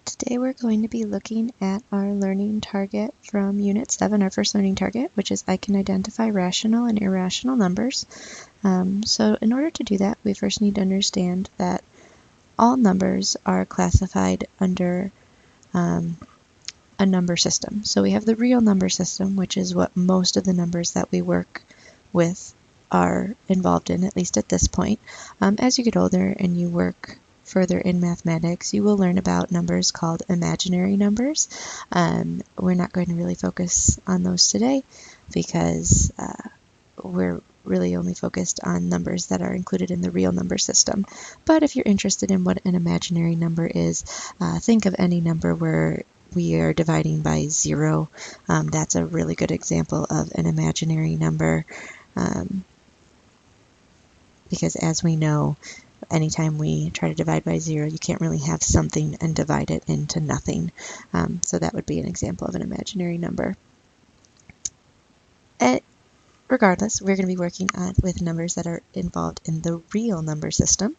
Today we're going to be looking at our learning target from Unit 7, our first learning target, which is I can identify rational and irrational numbers. So in order to do that, we first need to understand that all numbers are classified under a number system. So we have the real number system, which is what most of the numbers that we work with are involved in, at least at this point. As you get older and you work further in mathematics, you will learn about numbers called imaginary numbers. We're not going to really focus on those today because we're really only focused on numbers that are included in the real number system. But if you're interested in what an imaginary number is, think of any number where we are dividing by 0. That's a really good example of an imaginary number because, as we know, anytime we try to divide by 0, you can't really have something and divide it into nothing. So that would be an example of an imaginary number. Regardless, we're going to be working with numbers that are involved in the real number system.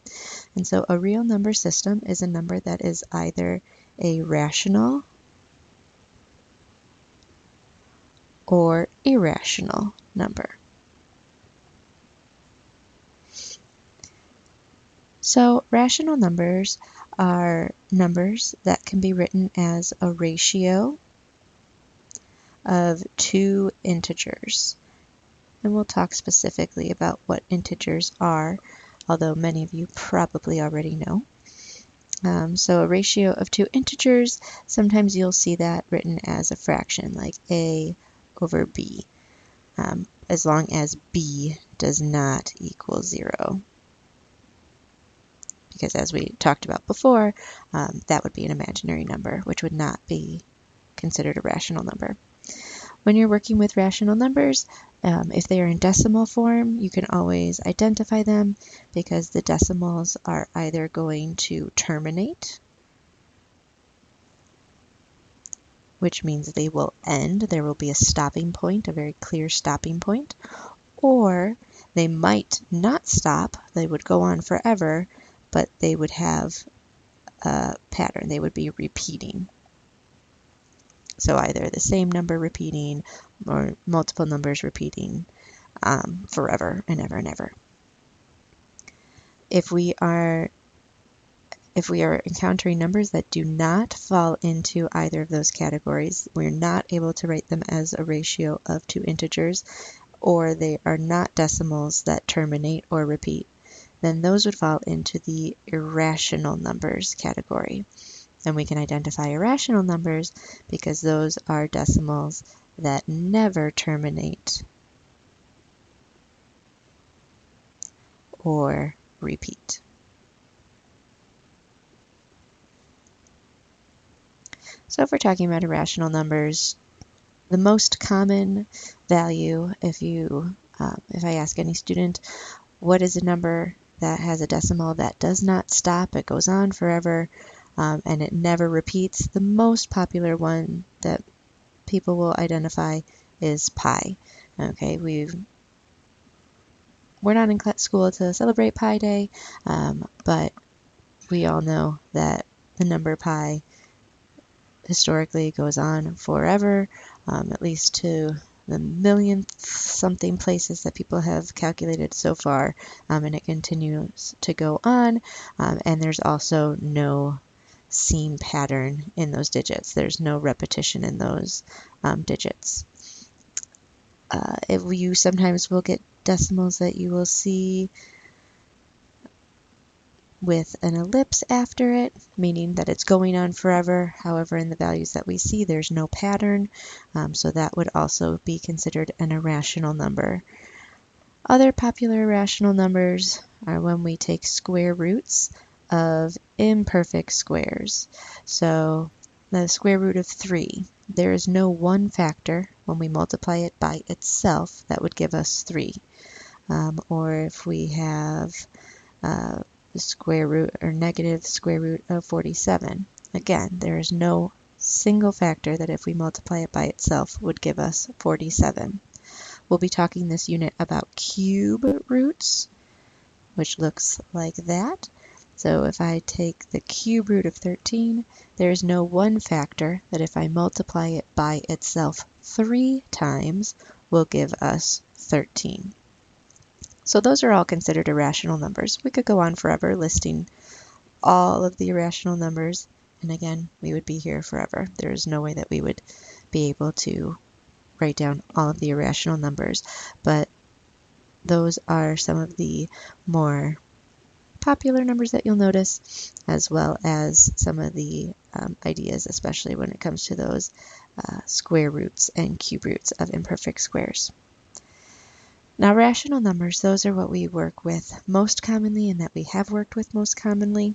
And so a real number system is a number that is either a rational or irrational number. So rational numbers are numbers that can be written as a ratio of two integers. And we'll talk specifically about what integers are, although many of you probably already know. So a ratio of two integers, sometimes you'll see that written as a fraction, like a over b, as long as b does not equal 0. Because as we talked about before, that would be an imaginary number, which would not be considered a rational number. When you're working with rational numbers, if they are in decimal form, you can always identify them because the decimals are either going to terminate, which means they will end. There will be a stopping point, a very clear stopping point, or they might not stop. They would go on forever, but they would have a pattern. They would be repeating. So either the same number repeating or multiple numbers repeating forever and ever and ever. If we are encountering numbers that do not fall into either of those categories, we're not able to write them as a ratio of two integers, or they are not decimals that terminate or repeat, then those would fall into the irrational numbers category. And we can identify irrational numbers because those are decimals that never terminate or repeat. So if we're talking about irrational numbers, the most common value, if I ask any student, what is a number that has a decimal that does not stop, it goes on forever, and it never repeats, the most popular one that people will identify is pi. Okay, we're not in school to celebrate Pi Day, but we all know that the number pi historically goes on forever, at least to the millionth something places that people have calculated so far, and it continues to go on, and there's also no seen pattern in those digits. There's no repetition in those digits. If you sometimes will get decimals that you will see with an ellipse after it, meaning that it's going on forever. However, in the values that we see, there's no pattern, so that would also be considered an irrational number. Other popular irrational numbers are when we take square roots of imperfect squares. So the square root of 3, there is no one factor when we multiply it by itself that would give us 3. Or if we have the square root or negative square root of 47, again, there is no single factor that if we multiply it by itself would give us 47. We'll be talking this unit about cube roots, which looks like that. So if I take the cube root of 13, there is no one factor that if I multiply it by itself 3 times will give us 13. So those are all considered irrational numbers. We could go on forever listing all of the irrational numbers, and again, we would be here forever. There is no way that we would be able to write down all of the irrational numbers, but those are some of the more popular numbers that you'll notice, as well as some of the ideas, especially when it comes to those square roots and cube roots of imperfect squares. Now, rational numbers, those are what we work with most commonly and that we have worked with most commonly.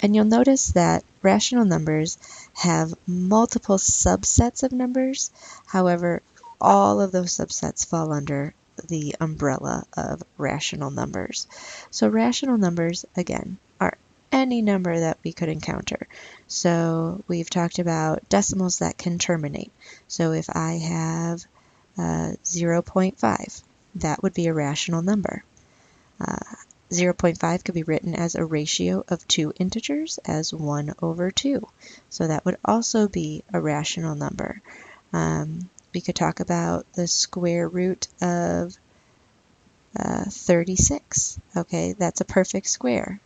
And you'll notice that rational numbers have multiple subsets of numbers. However, all of those subsets fall under the umbrella of rational numbers. So rational numbers, again, are any number that we could encounter. So we've talked about decimals that can terminate. So if I have 0.5, that would be a rational number. 0.5 could be written as a ratio of two integers as 1 over 2. So that would also be a rational number. We could talk about the square root of 36. Okay, that's a perfect square.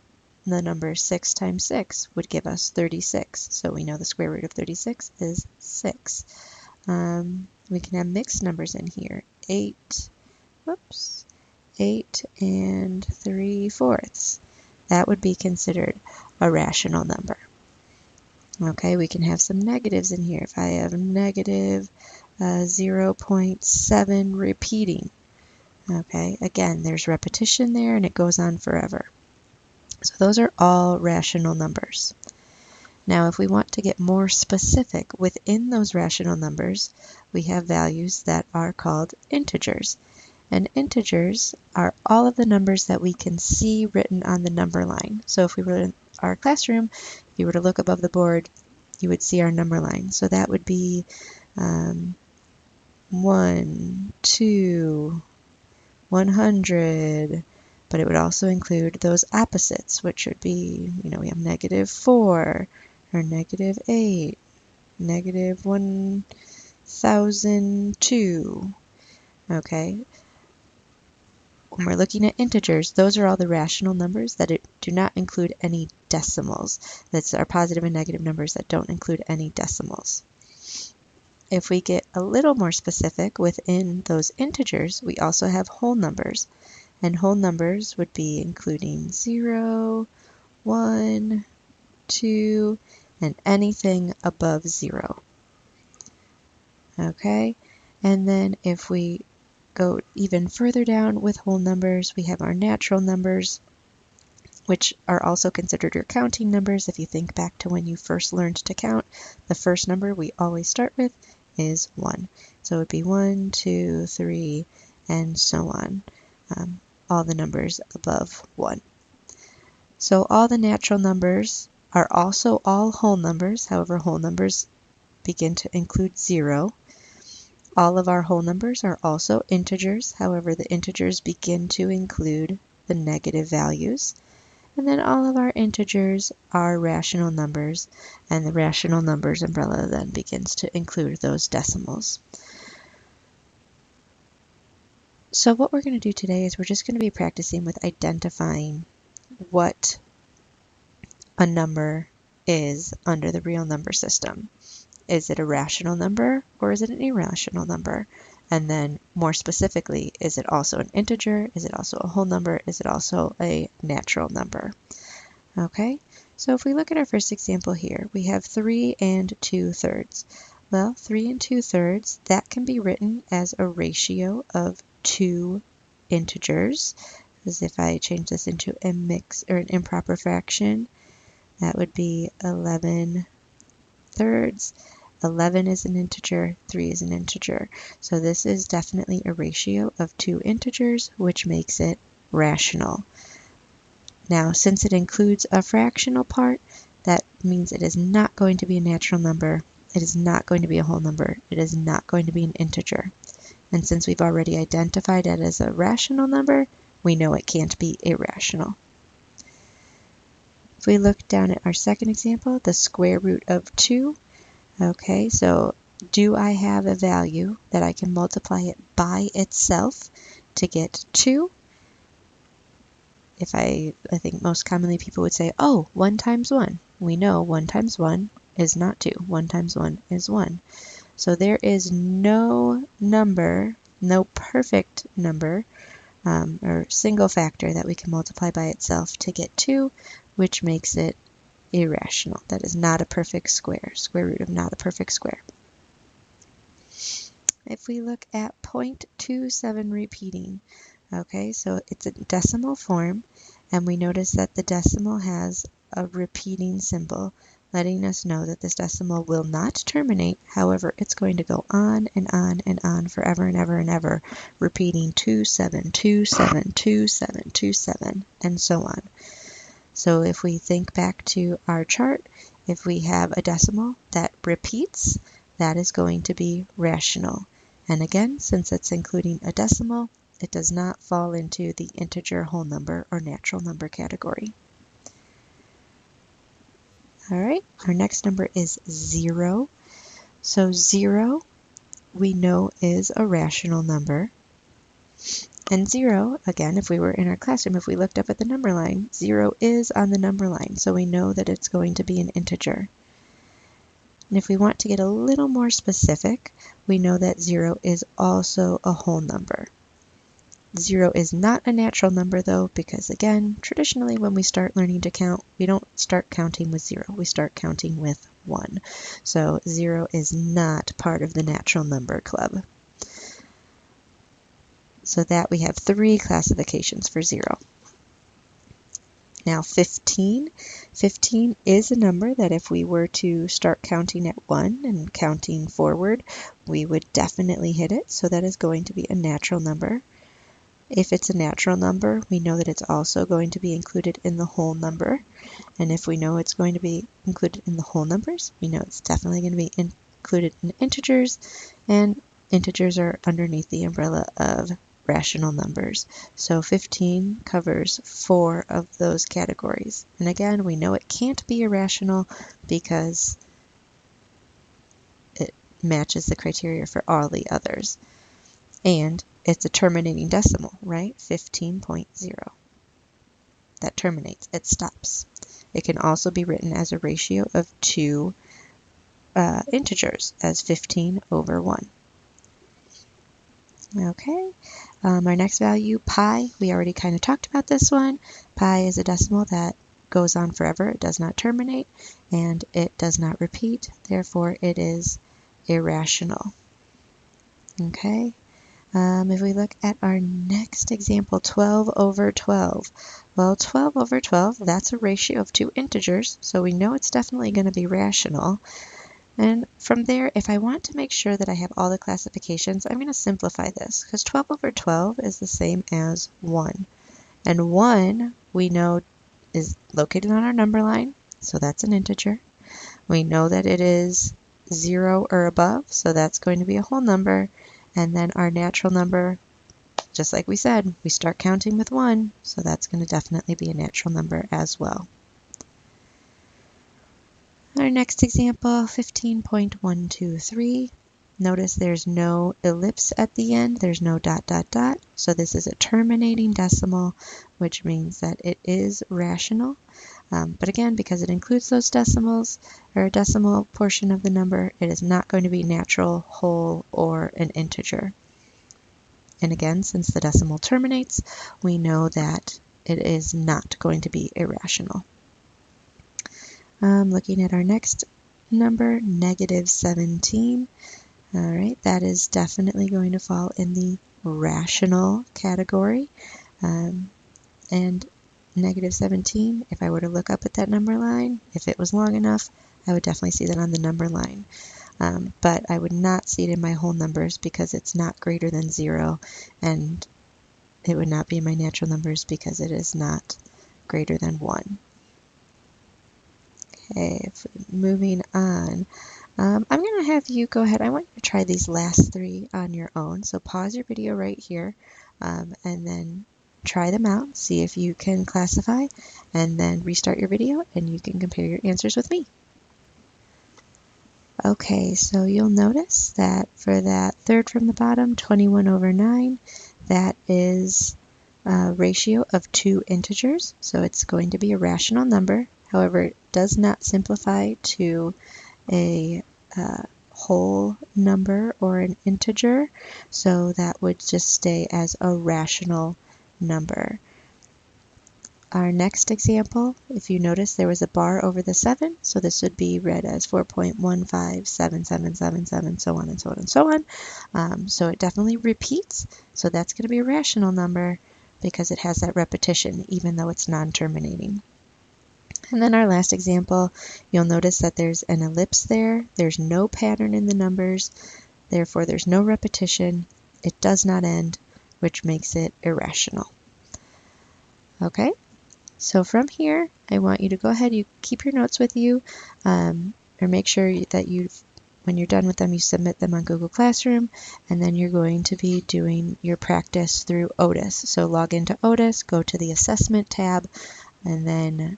The number 6 times 6 would give us 36. So we know the square root of 36 is 6. We can have mixed numbers in here. 8 and 3/4. That would be considered a rational number. Okay, we can have some negatives in here. If I have negative 0.7 repeating, okay, again, there's repetition there and it goes on forever. So those are all rational numbers. Now, if we want to get more specific within those rational numbers, we have values that are called integers. And integers are all of the numbers that we can see written on the number line. So if we were in our classroom, if you were to look above the board, you would see our number line. So that would be 1, 2, 100, but it would also include those opposites, which would be, we have -4, or -8, -1002, okay? When we're looking at integers, those are all the rational numbers that do not include any decimals. That's our positive and negative numbers that don't include any decimals. If we get a little more specific within those integers, we also have whole numbers. And whole numbers would be including 0, 1, 2, and anything above 0. Okay? And then if we go even further down with whole numbers, we have our natural numbers, which are also considered your counting numbers. If you think back to when you first learned to count, the first number we always start with is 1. So it would be 1, 2, 3, and so on. All the numbers above 1. So all the natural numbers are also all whole numbers. However, whole numbers begin to include 0. All of our whole numbers are also integers. However, the integers begin to include the negative values. And then all of our integers are rational numbers, and the rational numbers umbrella then begins to include those decimals. So what we're going to do today is we're just going to be practicing with identifying what a number is under the real number system. Is it a rational number or is it an irrational number? And then more specifically, is it also an integer? Is it also a whole number? Is it also a natural number? Okay, so if we look at our first example here, we have 3 and 2/3. Well, 3 and 2/3, that can be written as a ratio of two integers. As if I change this into a mix or an improper fraction, that would be 11/3. 11 is an integer, 3 is an integer. So this is definitely a ratio of two integers, which makes it rational. Now, since it includes a fractional part, that means it is not going to be a natural number, it is not going to be a whole number, it is not going to be an integer. And since we've already identified it as a rational number, we know it can't be irrational. If we look down at our second example, the square root of 2, okay, so do I have a value that I can multiply it by itself to get 2? If I think most commonly people would say, oh, 1 times 1. We know 1 times 1 is not 2. 1 times 1 is 1. So there is no number, no perfect number, or single factor that we can multiply by itself to get 2, which makes it irrational. That is not a perfect square. Square root of not a perfect square. If we look at 0.27 repeating, okay, so it's a decimal form, and we notice that the decimal has a repeating symbol, letting us know that this decimal will not terminate. However, it's going to go on and on and on forever and ever and ever, repeating 27, 27, 27, 27, and so on. So if we think back to our chart, if we have a decimal that repeats, that is going to be rational. And again, since it's including a decimal, it does not fall into the integer, whole number, or natural number category. All right, our next number is 0. So 0, we know, is a rational number. And 0, again, if we were in our classroom, if we looked up at the number line, 0 is on the number line, so we know that it's going to be an integer. And if we want to get a little more specific, we know that 0 is also a whole number. 0 is not a natural number though, because again, traditionally when we start learning to count, we don't start counting with 0, we start counting with 1. So 0 is not part of the natural number club. So that we have 3 classifications for 0. Now 15. 15 is a number that if we were to start counting at 1 and counting forward, we would definitely hit it. So that is going to be a natural number. If it's a natural number, we know that it's also going to be included in the whole number. And if we know it's going to be included in the whole numbers, we know it's definitely going to be included in integers, and integers are underneath the umbrella of rational numbers. So 15 covers 4 of those categories. And again, we know it can't be irrational because it matches the criteria for all the others. And it's a terminating decimal, right? 15.0. That terminates, it stops. It can also be written as a ratio of 2 integers, as 15 over 1. Okay, our next value, pi, we already kind of talked about this one. Pi is a decimal that goes on forever, it does not terminate, and it does not repeat, therefore it is irrational. Okay. If we look at our next example, 12 over 12. Well, 12 over 12, that's a ratio of 2 integers, so we know it's definitely going to be rational. And from there, if I want to make sure that I have all the classifications, I'm going to simplify this, because 12 over 12 is the same as 1. And 1, we know, is located on our number line, so that's an integer. We know that it is 0 or above, so that's going to be a whole number. And then our natural number, just like we said, we start counting with 1, so that's going to definitely be a natural number as well. Our next example, 15.123. Notice there's no ellipse at the end, there's no dot, dot, dot. So this is a terminating decimal, which means that it is rational. But again, because it includes those decimals, or a decimal portion of the number, it is not going to be natural, whole, or an integer. And again, since the decimal terminates, we know that it is not going to be irrational. Looking at our next number, negative 17. All right, that is definitely going to fall in the rational category. And negative 17, if I were to look up at that number line, if it was long enough, I would definitely see that on the number line. But I would not see it in my whole numbers because it's not greater than 0, and it would not be in my natural numbers because it is not greater than 1. Okay, moving on. I'm going to have you go ahead. I want you to try these last 3 on your own. So pause your video right here, and then try them out, see if you can classify, and then restart your video and you can compare your answers with me. Okay, so you'll notice that for that third from the bottom, 21/9, that is a ratio of two integers, so it's going to be a rational number. However, it does not simplify to a whole number or an integer, so that would just stay as a rational number. Our next example, if you notice there was a bar over the 7, so this would be read as 4.157777, so on and so on and so on. So it definitely repeats, so that's going to be a rational number because it has that repetition even though it's non-terminating. And then our last example, you'll notice that there's an ellipse there. There's no pattern in the numbers, therefore there's no repetition. It does not end, which makes it irrational. Okay, so from here, I want you to go ahead, you keep your notes with you, or make sure that when you're done with them, you submit them on Google Classroom, and then you're going to be doing your practice through Otis. So log into Otis, go to the Assessment tab, and then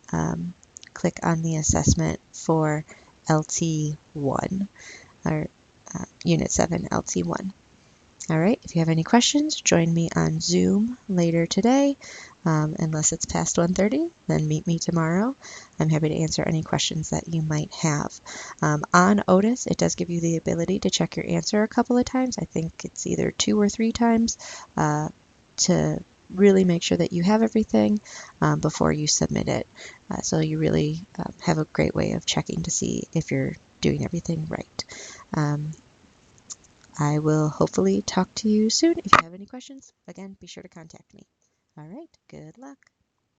click on the assessment for LT1, or Unit 7 LT1. All right, if you have any questions, join me on Zoom later today. Unless it's past 1:30, then meet me tomorrow. I'm happy to answer any questions that you might have. On Otis, it does give you the ability to check your answer a couple of times. I think it's either 2 or 3 times to really make sure that you have everything before you submit it. So you really have a great way of checking to see if you're doing everything right. I will hopefully talk to you soon. If you have any questions, again, be sure to contact me. All right, good luck.